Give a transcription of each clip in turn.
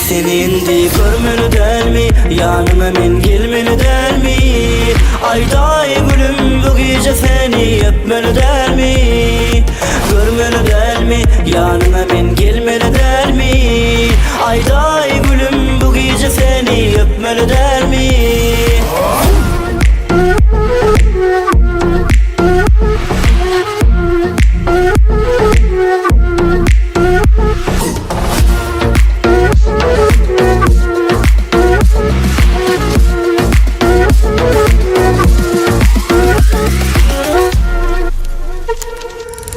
Seni indi görmeli dermi, yanıma men gelmeli dermi? Ayday gülüm bu gece seni öpmeli dermi? Görmeli dermi, yanıma men gelmeli dermi? Ayday gülüm bu gece seni öpmeli dermi?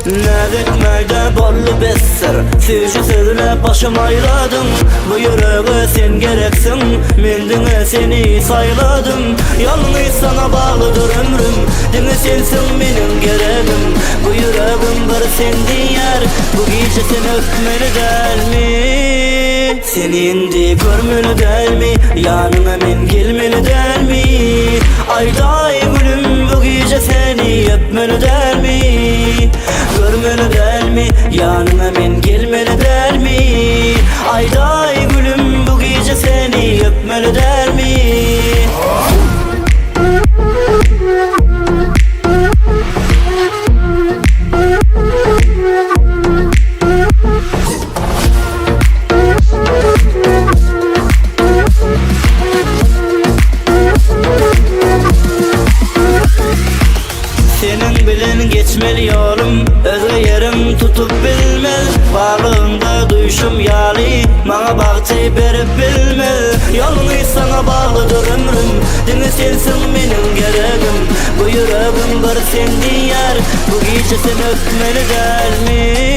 Nedetmeyde bollu besser, süyüşü sözüne başım ayladım. Bu yüreğe sen gereksin, mendine seni sayladım. Yalnız sana bağlıdır ömrüm, dini sensin benim gereğim. Bu yüreğim bir sendin yer, bu gece seni öpmeli dermi? Seni indi görmeli dermi, yanına men gelmeli dermi? Ayday gülüm bu gece seni öpmeli dermi? Görmeli dermi, yanıma men gelmeli dermi? Ayday gülüm bu gece seni öpmeli dermi? Senin bilen geçmeli yolum, özge yerim tutup bilmez. Varlığında duyuşum yali, bana baktı berip bilmez. Yalnız sana bağlıdır ömrüm, dini sensin benim gereğim. Bu yüreğim bir sendin yer, bu gece seni öpmeli dermi?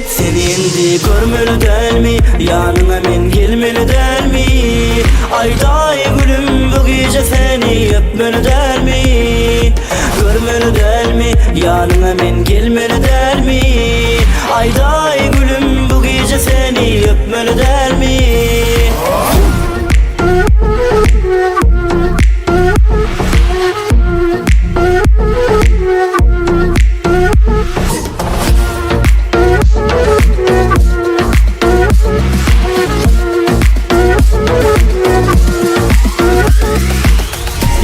Seni indi görmeli dermi, yanına men gelmeli dermi? Ayday gülüm bu gece seni öpmeli dermi? Görmeli dermi, yanına men gelmeli dermi? Ayday gülüm bu gece seni öpmeli dermi?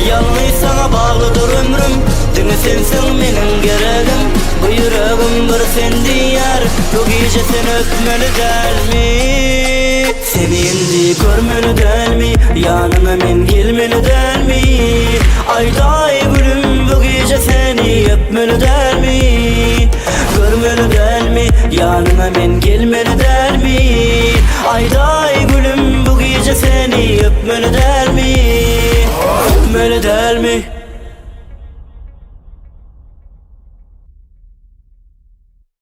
Yalnız sana bağlıdır ömrüm, dini sensin benim gereğim. Bu yüreğim bir sendin yer, bu gece seni öpmeli dermi? Seni indi görmeli dermi, yanına men gelmeli dermi? Ayday gülüm bu gece seni öpmeli dermi? Görmeli dermi, yanına men gelmeli dermi? Ayday gülüm bu gece seni öpmeli dermi? Öpmeli dermi?